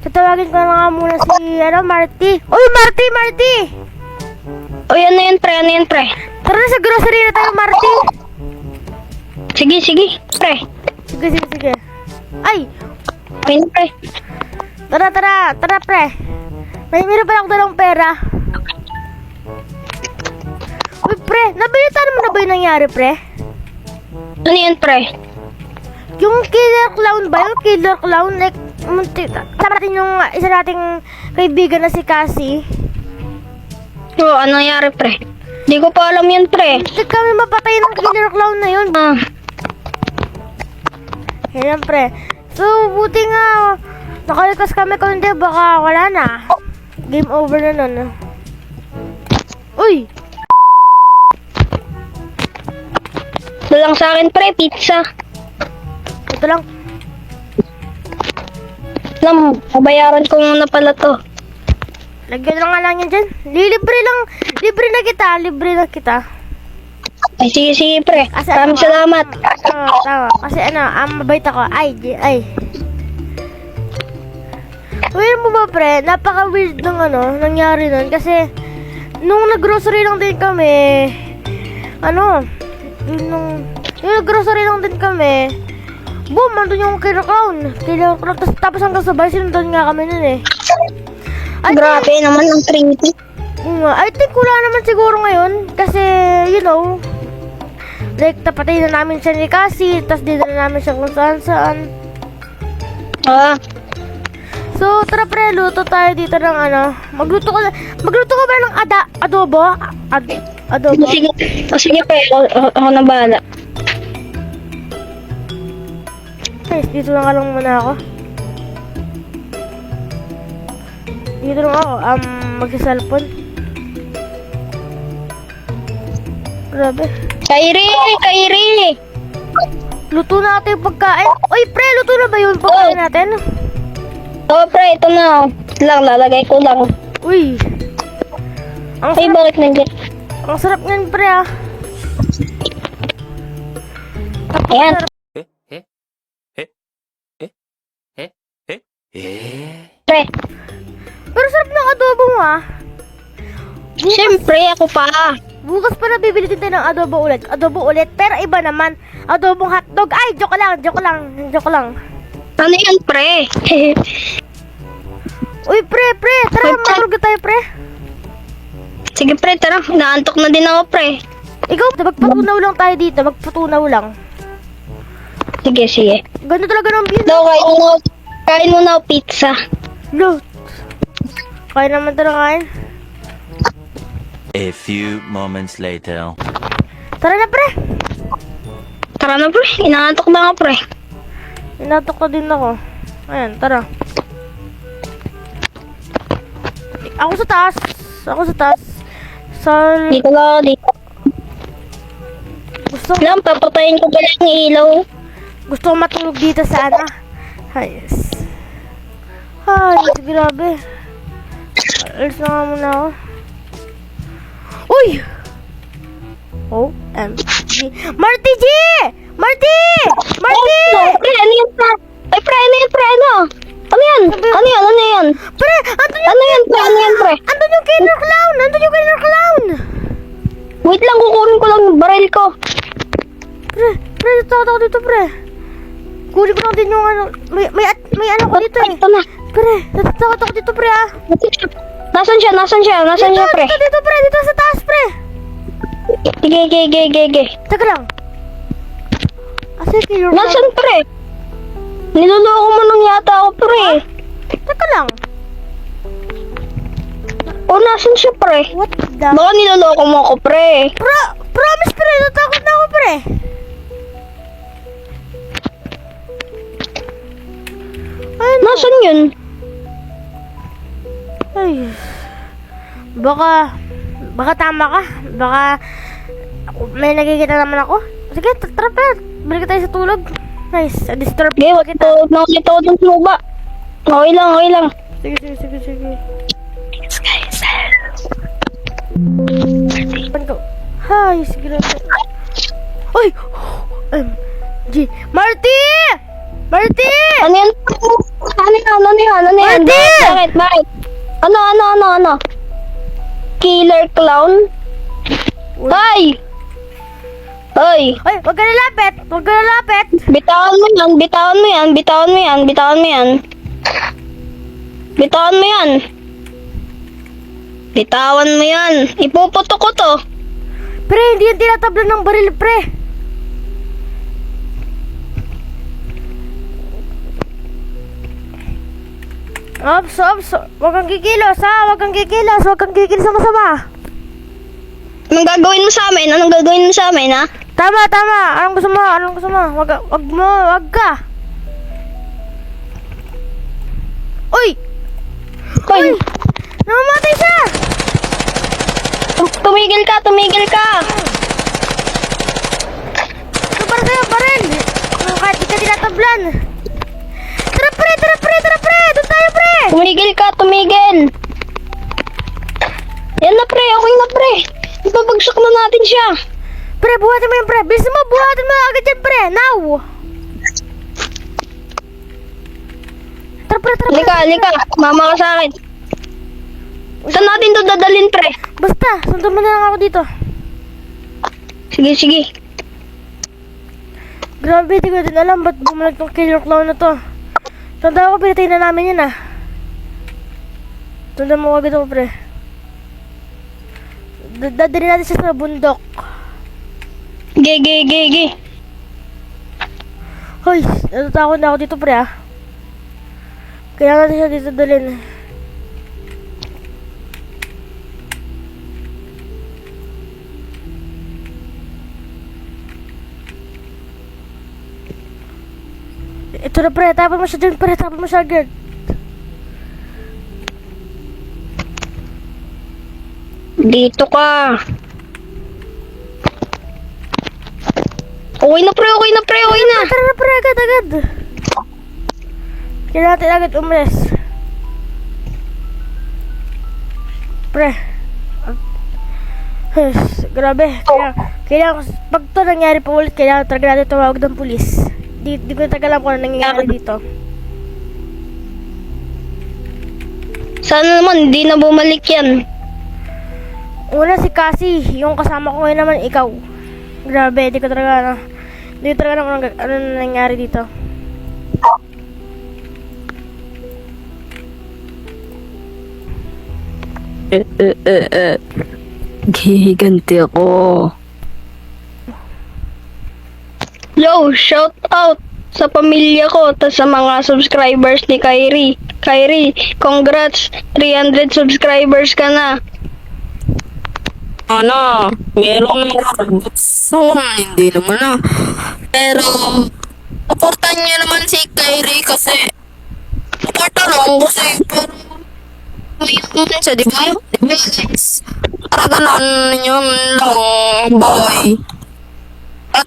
Tatawagin ko na nga muna si, Marty. Uy, Marty! Uy, ano yan, pre? Tara na sa grocery na tayo, Marty. Sige, pre. Sige. Ay, Ayun, pre. tara, pre. Meron pa ako dalang pera. Uy, pre, nabilitan mo na ba yung nangyari, pre? Ano yan, pre? Yung killer clown ba? Yung killer clown, like, sama natin yung isa nating kaibigan na si Cassie. Oo, ano nangyari, pre? Di ko pa alam yan, pre. Hindi kami mapatay ng killer clown na yun. Yan, pre. So, buti nga, nakalikas kami kung hindi, baka wala na. Game over na nun. Uy! Ito lang sa akin, pre, pizza. Ito lang. Alam, babayaran ko muna pala to. Lagyan lang nga lang yan dyan. Libre na kita. Ay, sige, pre. Asa, Maraming salamat. Tama. Kasi mabait ako. Ay. Well mo ba, pre? Napaka-weird ng nangyari nun. Kasi, nung nag-grocery lang din kami, yung nag-grocery lang din kami, boom, andun yung killer clown. Tapos hanggang sabay, sinundan nga kami nun eh. Grabe naman ang Trinity. I think wala naman siguro ngayon. Kasi, like, tapatay na namin siya ni Cassie, tapos dinala namin siya kung saan. So, tara pre, luto tayo dito ng magluto ka ba ng adobo? Adobo? Sige, pre. Ako na bahala. Guys, dito lang muna ako. Dito lang ako, magsa-cellphone. Grabe. Kairi! Luto na natin yung pagkain. Uy, pre, luto na ba yun pagkain natin? Oo, pre, ito na. Lalagay ko lang. Uy. Ay, bakit nandiyan? Ang sarap nga, pre, Ayan. Pre, Pero sarap ng adobo mo, siyempre ako pa. Bukas pa na bibili din tayo ng adobo ulit. Pero iba naman. Adobong hotdog. Ay, joke lang. Ano yan, pre? Uy, pre. Tara, matulog na tayo, pre. Sige, pre, tara. Naantok na din ako, pre. Ikaw, magpatunaw lang tayo dito. Magpatunaw lang. Sige. Ganda talaga ng view. Kain muna ako pizza. Lo. Kaya naman talaga kain. A few moments later. Tara na, pre. Tara na, pre. Inaantok na ako, pre. Inatok na din ako. Ayan, tara. Ako sa taas. Dito lang ako, dito. Alam, papatayin ko pala yung ilaw. Gusto ko matulog dito sa Hayes. Grabe. Alis na nga muna ako. Uy! OMG. Marty G! Marty! Pre, ano yan, pre? Ay, pre, ano yan, pre? Ano yan? Pre, andun Ano yan, pre? Andun yung killer clown! Wait lang, kukunin ko lang yung baril ko. Pre, tatakot dito, pre. Kunin ko lang din yung may ko dito eh. Ito na. Pre, natatakot ako dito, pre, Nasaan siya, pre? Dito, pre, dito sa taas, pre. Sige. Teka lang. Asa yung killer clown? Nasaan, pre? Niloloko mo nang yata ako, pre. Teka lang. O, nasaan siya, pre? What the? Baka niloloko mo ako, pre. Promise, pre, natakot na ako, pre. Nasaan yun? Ay. Baka tama ka. Baka may nakikita naman ako. Sige, tara pa. Balik tayo sa tulog. Nice. Disturb Okay, wag ito. Nakakita ko dun suba. Okay lang. Sige. Yes, guys. Hi, sige lang. Uy! Marty! Marty! Ano yan? Ano yan? Marty! Bakit? Ano? Killer clown? Hoy! Hoy! Ay, wag ka nalapit! Wag ka nalapit! Bitawan mo yan! Bitawan mo yan! Ipuputo ko to! Pre, hindi yan tinatablan ng baril, pre! Ops! Wag kang kikilos, ha? Wag kang kikilos sa masama! Anong gagawin mo sa amin, ha? Tama! Anong gusto mo? Wag ka! Uy! Hoy! Namamatay siya! Tumigil ka! Ito para sa'yo, baril! Kahit di ka tinatablan! Tara, pre! Doon tayo, pre! Tumigil! Yan na, pre! Okay na, pre! Ibabagsak na natin siya! Pre, buhatin mo yun, pre! Bilisan mo! Buhatin mo agad yan, pre! Now! Tara, pre! Halika! Mama ka sa akin! Saan natin to dadalhin, pre? Basta, sundan mo na lang ako dito. Sige. Grabe, di ko din alam ba't bumalik tong killer clown na to. Tanda ko, pinatay na namin yun, ah. Sundan mo agad ako, pre. Dadalhin natin siya sa bundok. Ge. Hoy, natatakot na ako dito, pre, ah. Kaya natin siya dito dalhin. Ito na, pre. Tapon mo siya dyan, pre. Tapon mo siya agad. Dito ka. Okay na, pre. Tara na, pre. Agad. Kailangan natin agad umalis. Pre. Grabe. Kailangan, pag to nangyari pa ulit, kailangan talaga natin tumawag ng pulis. Di ko talaga alam kung ano nangyayari dito. Sana naman, hindi na bumalik yan. Una si Cassie, yung kasama ko ngayon naman ikaw. Grabe, di ko talaga alam kung ano nangyayari dito. Giganti ako. Yo, shout out sa pamilya ko ta sa mga subscribers ni Kyrie. Kyrie, congrats! 300 subscribers ka na. Ano? Meron naman. So, hindi naman na. Pero, supportan niya naman si Kyrie kasi supportan lang kasi pero may naman siya, di ba? Di ba, Alex? Para ganun yun lang, boy. At